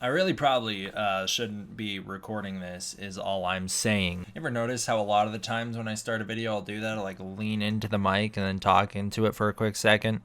I really probably shouldn't be recording this is all I'm saying. You ever notice how a lot of the times when I start a video, I'll do that? I'll like lean into the mic and then talk into it for a quick second.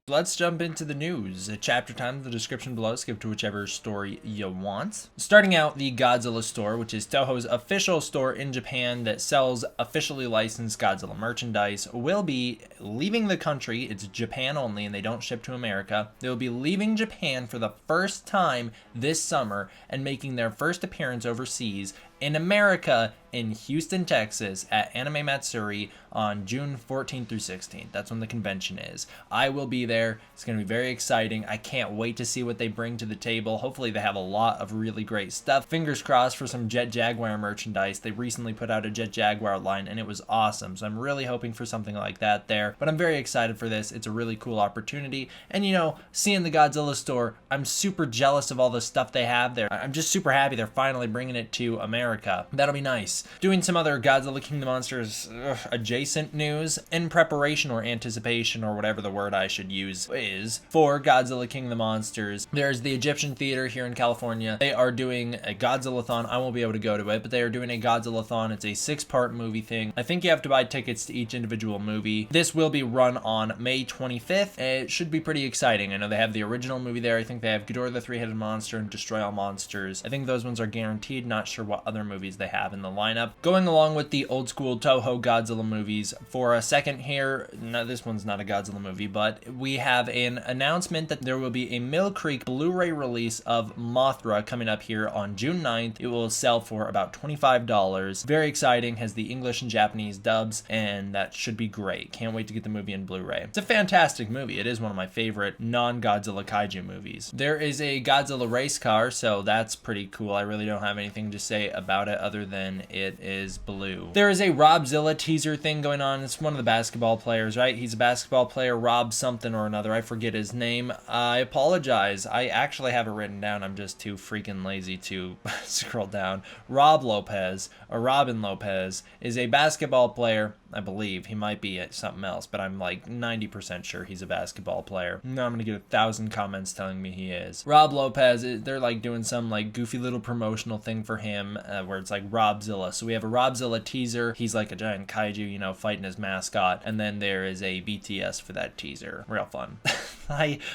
Let's jump into the news. Chapter time in the description below. Skip to whichever story you want. Starting out, the Godzilla store, which is Toho's official store in Japan that sells officially licensed Godzilla merchandise, will be leaving the country. It's Japan only, and they don't ship to America. They'll be leaving Japan for the first time this summer and making their first appearance overseas in America in Houston, Texas at Anime Matsuri on June 14th through 16th. That's when the convention is. I will be there. It's going to be very exciting. I can't wait to see what they bring to the table. Hopefully they have a lot of really great stuff. Fingers crossed for some Jet Jaguar merchandise. They recently put out a Jet Jaguar line and it was awesome. So I'm really hoping for something like that there. But I'm very excited for this. It's a really cool opportunity. And you know, seeing the Godzilla store, I'm super jealous of all the stuff they have there. I'm just super happy they're finally bringing it to America. That'll be nice. Doing some other Godzilla King of the Monsters adjacent news in preparation or anticipation or whatever the word I should use is for Godzilla King of the Monsters. There's the Egyptian Theater here in California. They are doing a Godzilla-Thon. I won't be able to go to it, but they are doing a Godzilla-Thon. It's a 6-part movie thing. I think you have to buy tickets to each individual movie. This will be run on May 25th. It should be pretty exciting. I know they have the original movie there. I think they have Ghidorah the Three-Headed Monster and Destroy All Monsters. I think those ones are guaranteed. Not sure what other movies they have in the lineup. Going along with the old school Toho Godzilla movies for a second here, no, this one's not a Godzilla movie, but we have an announcement that there will be a Mill Creek Blu-ray release of Mothra coming up here on June 9th. It will sell for about $25. Very exciting, has the English and Japanese dubs, and that should be great. Can't wait to get the movie in Blu-ray. It's a fantastic movie. It is one of my favorite non-Godzilla kaiju movies. There is a Godzilla Racecar, so that's pretty cool. I really don't have anything to say about it other than it is blue. There is a RobZilla teaser thing going on. It's one of the basketball players, right? He's a basketball player, Rob something or another. I forget his name. I apologize. I actually have it written down. I'm just too freaking lazy to scroll down. Rob Lopez, or Robin Lopez, is a basketball player. I believe he might be at something else, but I'm like 90% sure he's a basketball player. Now I'm gonna get 1,000 comments telling me he is. Rob Lopez, they're like doing some like goofy little promotional thing for him where it's like RobZilla. So we have a RobZilla teaser. He's like a giant kaiju, you know, fighting his mascot. And then there is a BTS for that teaser. Real fun. I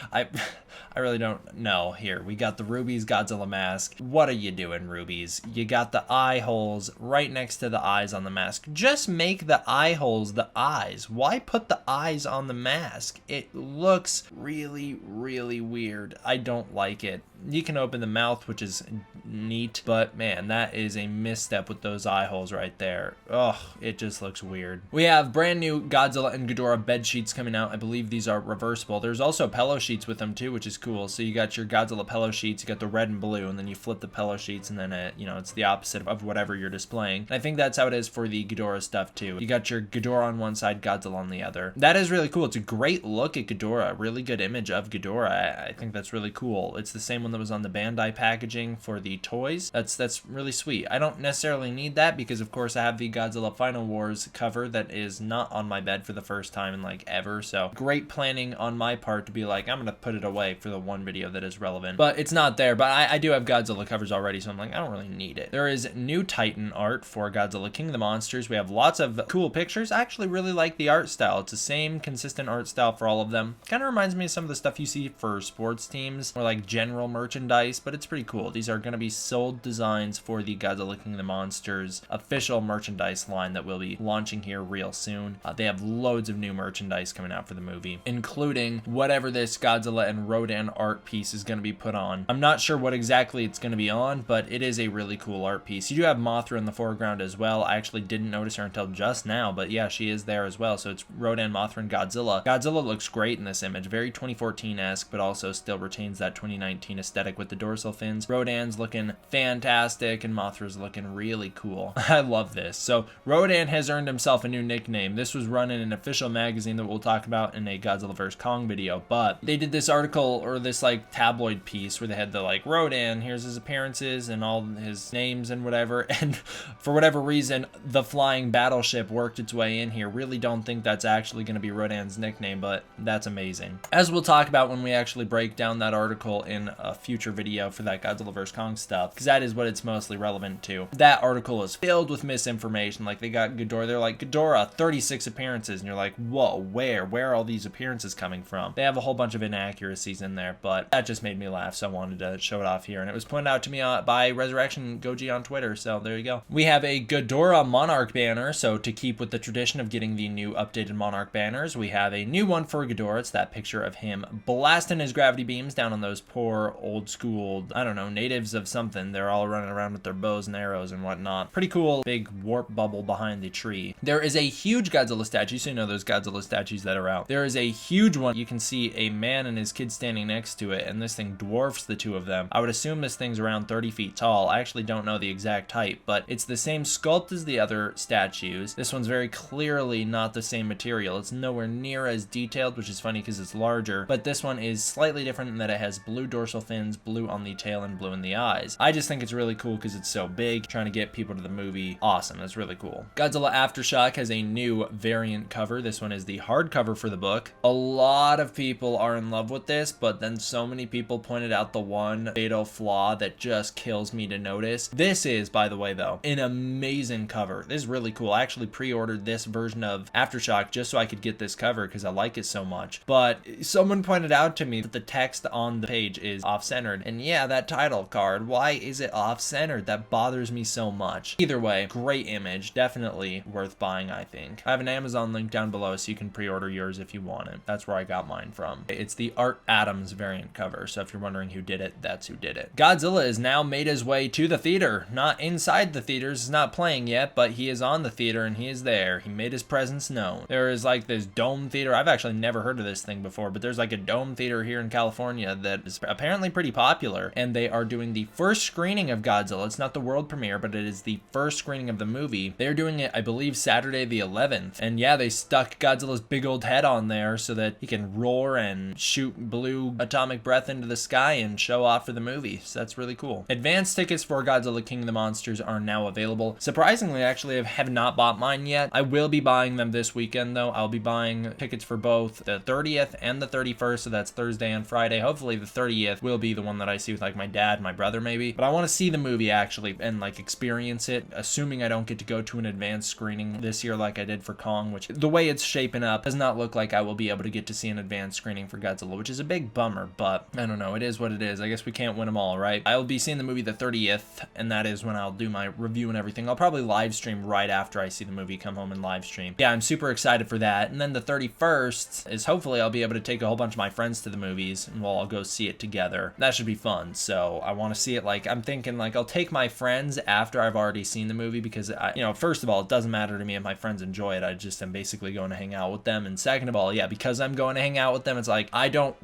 really don't know. Here, we got the Rubi's Godzilla mask. What are you doing, Rubi's? You got the eye holes right next to the eyes on the mask. Just make the eye holes the eyes. Why put the eyes on the mask? It looks really, really weird. I don't like it. You can open the mouth, which is neat, but man, that is a misstep with those eye holes right there. Ugh, it just looks weird. We have brand new Godzilla and Ghidorah bed sheets coming out. I believe these are reversible. There's also pillow sheets with them too, which is cool. So you got your Godzilla pillow sheets, you got the red and blue, and then you flip the pillow sheets, and then it's the opposite of whatever you're displaying. And I think that's how it is for the Ghidorah stuff too. You got your Ghidorah on one side, Godzilla on the other. That is really cool. It's a great look at Ghidorah. Really good image of Ghidorah. I think that's really cool. It's the same one that was on the Bandai packaging for the toys. That's really sweet. I don't necessarily need that because of course I have the Godzilla Final Wars cover that is not on my bed for the first time in like ever. So great planning on my part to be like, I'm gonna put it away for the one video that is relevant. But it's not there. But I do have Godzilla covers already, so I'm like, I don't really need it. There is new Titan art for Godzilla King of the Monsters. We have lots of cool pictures. I actually really like the art style. It's the same consistent art style for all of them. Kind of reminds me of some of the stuff you see for sports teams or like general merchandise, but it's pretty cool. These are going to be sold designs for the Godzilla King of the Monsters official merchandise line that will be launching here real soon. They have loads of new merchandise coming out for the movie, including whatever this Godzilla and Rodan art piece is going to be put on. I'm not sure what exactly it's going to be on, but it is a really cool art piece. You do have Mothra in the foreground as well. I actually didn't notice her until just now, but yeah, she is there as well. So it's Rodan, Mothra, and Godzilla. Godzilla looks great in this image. Very 2014-esque, but also still retains that 2019 aesthetic with the dorsal fins. Rodan's looking fantastic, and Mothra's looking really cool. I love this. So Rodan has earned himself a new nickname. This was run in an official magazine that we'll talk about in a Godzilla vs. Kong video, but they did this article, or this like tabloid piece, where they had the like, Rodan, here's his appearances and all his names and whatever, and for whatever reason the flying battleship worked its way in here. Really don't think that's actually going to be Rodan's nickname, but that's amazing, as we'll talk about when we actually break down that article in a future video for that Godzilla vs. Kong stuff, because that is what it's mostly relevant to. That article is filled with misinformation. Like, they got Ghidorah, they're like, Ghidorah, 36 appearances, and you're like, whoa, where are all these appearances coming from? They have a whole bunch of inaccuracies in there, but that just made me laugh, so I wanted to show it off here, and it was pointed out to me by Resurrection Goji on Twitter, so there you go. We have a Ghidorah Monarch banner, so to keep with the tradition of getting the new updated Monarch banners, we have a new one for Ghidorah. It's that picture of him blasting his gravity beams down on those poor old school, I don't know, natives of something. They're all running around with their bows and arrows and whatnot. Pretty cool big warp bubble behind the tree. There is a huge Godzilla statue, so you know those Godzilla statues that are out. There is a huge one. You can see a man and his kid standing next to it, and this thing dwarfs the two of them. I would assume this thing's around 30 feet tall. I actually don't know the exact height, but it's the same sculpt as the other statues. This one's very clearly not the same material. It's nowhere near as detailed, which is funny because it's larger, but this one is slightly different in that it has blue dorsal fins, blue on the tail, and blue in the eyes. I just think it's really cool because it's so big. Trying to get people to the movie, awesome. That's really cool. Godzilla Aftershock has a new variant cover. This one is the hardcover for the book. A lot of people are in love with this, but then so many people pointed out the one fatal flaw that just kills me to notice. This is, by the way, though, an amazing cover. This is really cool. I actually pre-ordered this version of Aftershock just so I could get this cover because I like it so much. But someone pointed out to me that the text on the page is off-centered. And yeah, that title card, why is it off-centered? That bothers me so much. Either way, great image. Definitely worth buying, I think. I have an Amazon link down below so you can pre-order yours if you want it. That's where I got mine from. It's the Art Adams variant cover, so if you're wondering who did it, that's who did it. Godzilla has now made his way to the theater. Not inside the theaters, he's not playing yet, but he is on the theater and he is there. He made his presence known. There is like this dome theater. I've actually never heard of this thing before, but there's like a dome theater here in California that is apparently pretty popular, and they are doing the first screening of Godzilla. It's not the world premiere, but it is the first screening of the movie. They're doing it, I believe, Saturday the 11th, and yeah, they stuck Godzilla's big old head on there so that he can roar and shoot blue atomic breath into the sky and show off for the movie. So that's really cool. Advanced tickets for Godzilla King of the Monsters are now available. Surprisingly, actually, I have not bought mine yet. I will be buying them this weekend, though. I'll be buying tickets for both the 30th and the 31st, so that's Thursday and Friday. Hopefully the 30th will be the one that I see with like my dad, my brother maybe. But I want to see the movie actually and like experience it, assuming I don't get to go to an advanced screening this year like I did for Kong, which the way it's shaping up does not look like I will be able to get to see an advanced screening for Godzilla, which is a big bummer, but I don't know. It is what it is. I guess we can't win them all, right? I'll be seeing the movie the 30th, and that is when I'll do my review and everything. I'll probably live stream right after I see the movie, come home and live stream. Yeah, I'm super excited for that. And then the 31st is hopefully I'll be able to take a whole bunch of my friends to the movies and we'll all go see it together. That should be fun. So I want to see it, like, I'm thinking like I'll take my friends after I've already seen the movie because first of all, it doesn't matter to me if my friends enjoy it. I just am basically going to hang out with them. And second of all, yeah, because I'm going to hang out with them, it's like I don't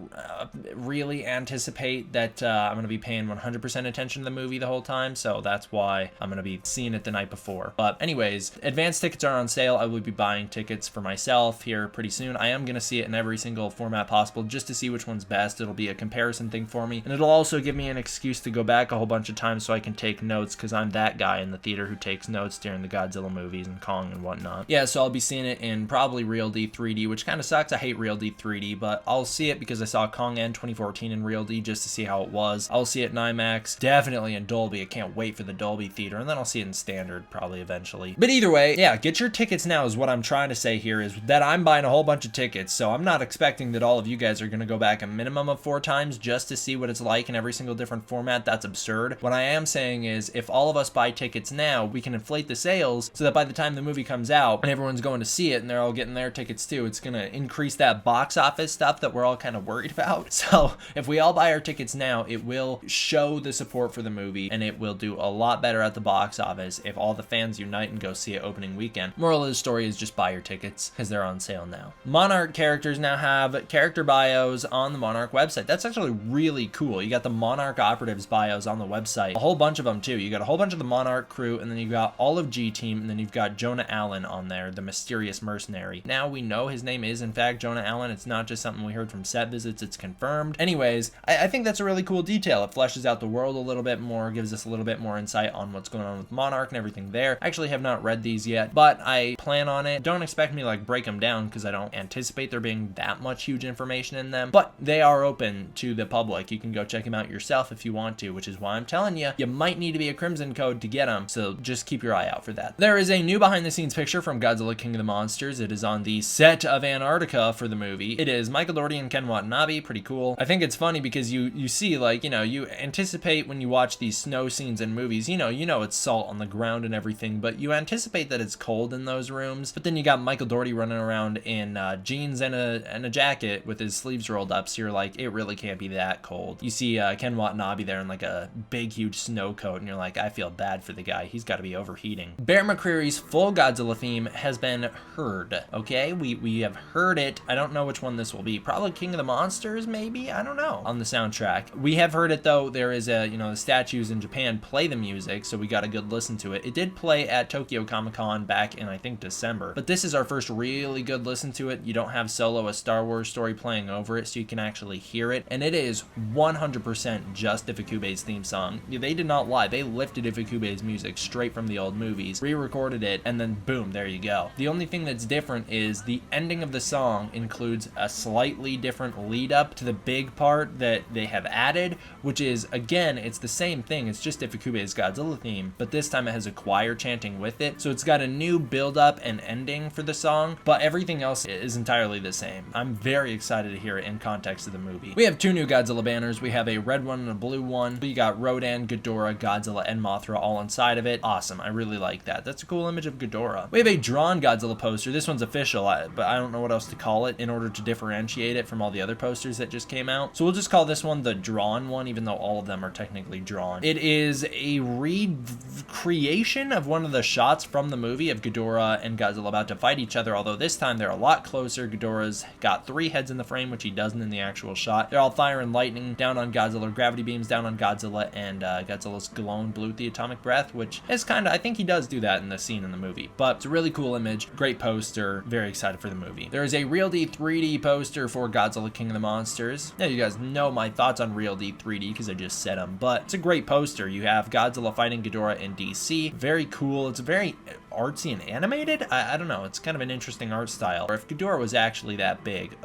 really anticipate that I'm going to be paying 100% attention to the movie the whole time. So that's why I'm going to be seeing it the night before. But anyways, advanced tickets are on sale. I will be buying tickets for myself here pretty soon. I am going to see it in every single format possible just to see which one's best. It'll be a comparison thing for me, and it'll also give me an excuse to go back a whole bunch of times so I can take notes, because I'm that guy in the theater who takes notes during the Godzilla movies and Kong and whatnot. Yeah, so I'll be seeing it in probably Real D 3D, which kind of sucks. I hate Real D 3D, but I'll see it because I saw Kong End 2014 in Real D just to see how it was. I'll see it in IMAX, definitely in Dolby. I can't wait for the Dolby theater, and then I'll see it in standard probably eventually. But either way, yeah, get your tickets now is what I'm trying to say here, is that I'm buying a whole bunch of tickets, so I'm not expecting that all of you guys are going to go back a minimum of 4 times just to see what it's like in every single different format. That's absurd. What I am saying is if all of us buy tickets now, we can inflate the sales so that by the time the movie comes out and everyone's going to see it and they're all getting their tickets too, it's going to increase that box office stuff that we're all kind of worried about. So if we all buy our tickets now, it will show the support for the movie and it will do a lot better at the box office if all the fans unite and go see it opening weekend. Moral of the story is just buy your tickets because they're on sale now. Monarch characters now have character bios on the Monarch website. That's actually really cool. You got the Monarch operatives bios on the website, a whole bunch of them too. You got a whole bunch of the Monarch crew, and then you've got all of G Team, and then you've got Jonah Allen on there, the mysterious mercenary. Now we know his name is in fact Jonah Allen. It's not just something we heard from set visits, it's confirmed. Anyways, I think that's a really cool detail. It fleshes out the world a little bit more, gives us a little bit more insight on what's going on with Monarch and everything there. I actually have not read these yet, but I plan on it. Don't expect me to like break them down because I don't anticipate there being that much huge information in them, but they are open to the public. You can go check them out yourself if you want to, which is why I'm telling you, you might need to be a Crimson Code to get them, so just keep your eye out for that. There is a new behind the scenes picture from Godzilla King of the Monsters. It is on the set of Antarctica for the movie. It is Michael Dougherty and Ken Watanabe. Pretty cool. I think it's funny because you see, like, you know, you anticipate when you watch these snow scenes in movies, you know it's salt on the ground and everything, but you anticipate that it's cold in those rooms. But then you got Michael Dougherty running around in jeans and a jacket with his sleeves rolled up, so you're like, it really can't be that cold. You see Ken Watanabe there in like a big huge snow coat, and you're like, I feel bad for the guy. He's got to be overheating. Bear McCreary's full Godzilla theme has been heard. Okay, we have heard it. I don't know which one this will be. Probably King of the Monsters, maybe? I don't know. On the soundtrack. We have heard it though. There is a, the statues in Japan play the music, so we got a good listen to it. It did play at Tokyo Comic Con back in, I think, December. But this is our first really good listen to it. You don't have Solo, a Star Wars story, playing over it, so you can actually hear it. And it is 100% just Ifukube's theme song. They did not lie. They lifted Ifukube's music straight from the old movies, re-recorded it, and then boom, there you go. The only thing that's different is the ending of the song includes a slightly different lead up to the big part that they have added, which is, again, it's the same thing. It's just Ifukube's Godzilla theme, but this time it has a choir chanting with it. So it's got a new build up and ending for the song, but everything else is entirely the same. I'm very excited to hear it in context of the movie. We have two new Godzilla banners. We have a red one and a blue one. We got Rodan, Ghidorah, Godzilla, and Mothra all inside of it. Awesome. I really like that. That's a cool image of Ghidorah. We have a drawn Godzilla poster. This one's official, but I don't know what else to call it in order to differentiate it from all the other posters that just came out. So we'll just call this one the drawn one, even though all of them are technically drawn. It is a recreation of one of the shots from the movie of Ghidorah and Godzilla about to fight each other, although this time they're a lot closer. Ghidorah's got 3 heads in the frame, which he doesn't in the actual shot. They're all firing lightning down on Godzilla, gravity beams down on Godzilla, and Godzilla's glowing blue with the atomic breath, which is kind of, I think he does do that in the scene in the movie. But it's a really cool image, great poster, very excited for the movie. There is a RealD 3D poster for Godzilla King of the Monsters. Now you guys know my thoughts on RealD 3D because I just said them, but it's a great poster. You have Godzilla fighting Ghidorah in DC. Very cool. It's very artsy and animated. I don't know. It's kind of an interesting art style. Or if Ghidorah was actually that big,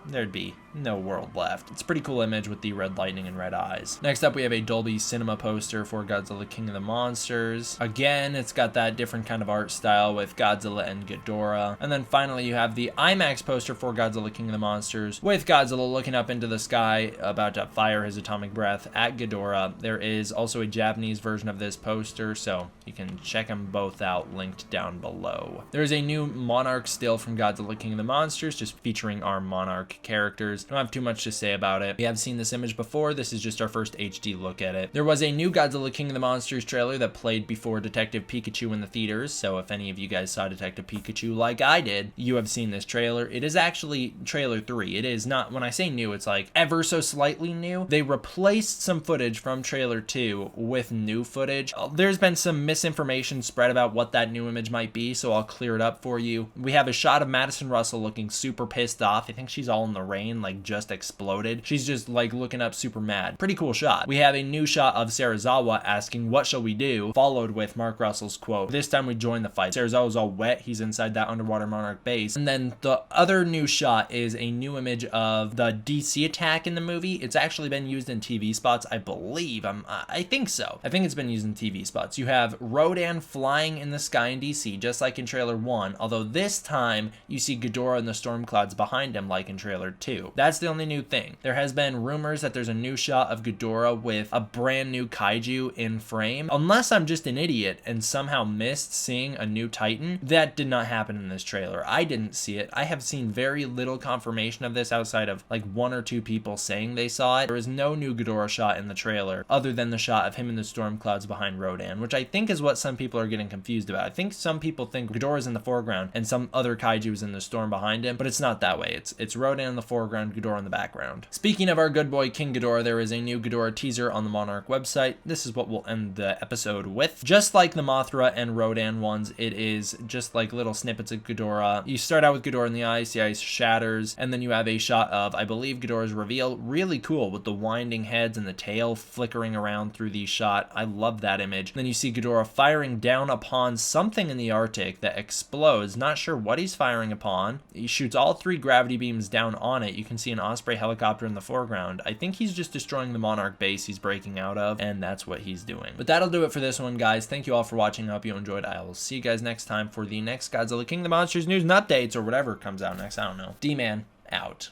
there'd be no world left. It's a pretty cool image with the red lightning and red eyes. Next up, we have a Dolby Cinema poster for Godzilla King of the Monsters. Again, it's got that different kind of art style with Godzilla and Ghidorah. And then finally, you have the IMAX poster for Godzilla King of the Monsters with Godzilla looking up into the sky, about to fire his atomic breath at Ghidorah. There is also a Japanese version of this poster, so you can check them both out, linked down below. There's a new Monarch still from Godzilla King of the Monsters, just featuring our Monarch characters. Don't have too much to say about it. We have seen this image before. This is just our first HD look at it. There was a new Godzilla King of the Monsters trailer that played before Detective Pikachu in the theaters, so if any of you guys saw Detective Pikachu like I did, you have seen this trailer. It is actually trailer 3. It is not, when I say new, it's like ever so slightly new. They replaced some footage from trailer 2 with new footage. There's been some misinformation spread about what that new image might be, so I'll clear it up for you. We have a shot of Madison Russell looking super pissed off. I think she's all in the rain, like just exploded. She's just like looking up super mad. Pretty cool shot. We have a new shot of Serizawa asking, "What shall we do?" followed with Mark Russell's quote, "This time we join the fight." Serizawa's all wet. He's inside that underwater Monarch base. And then the other new shot is a new image of the DC attack in the movie. It's actually been used in TV spots, I believe. I think so. I think it's been used in TV spots. You have Rodan flying in the sky in DC, just like in trailer 1, although this time you see Ghidorah in the storm clouds behind him like in trailer 2. That's the only new thing. There has been rumors that there's a new shot of Ghidorah with a brand new kaiju in frame. Unless I'm just an idiot and somehow missed seeing a new Titan, that did not happen in this trailer. I didn't see it. I have seen very little confirmation of this outside of like 1 or 2 people saying they saw it. There is no new Ghidorah shot in the trailer other than the shot of him in the storm clouds behind Rodan, which I think is what some people are getting confused about. I think think some people think Ghidorah's in the foreground and some other kaiju's in the storm behind him, but it's not that way. It's Rodan in the foreground, Ghidorah in the background. Speaking of our good boy King Ghidorah, there is a new Ghidorah teaser on the Monarch website. This is what we'll end the episode with. Just like the Mothra and Rodan ones, it is just like little snippets of Ghidorah. You start out with Ghidorah in the ice shatters, and then you have a shot of, I believe, Ghidorah's reveal. Really cool with the winding heads and the tail flickering around through the shot. I love that image. Then you see Ghidorah firing down upon something in the Arctic that explodes. Not sure what he's firing upon. He shoots all 3 gravity beams down on it. You can see an Osprey helicopter in the foreground. I think he's just destroying the Monarch base he's breaking out of, and that's what he's doing. But that'll do it for this one, guys. Thank you all for watching. I hope you enjoyed. I will see you guys next time for the next Godzilla King of the Monsters news and updates, or whatever comes out next. I don't know. D-Man out.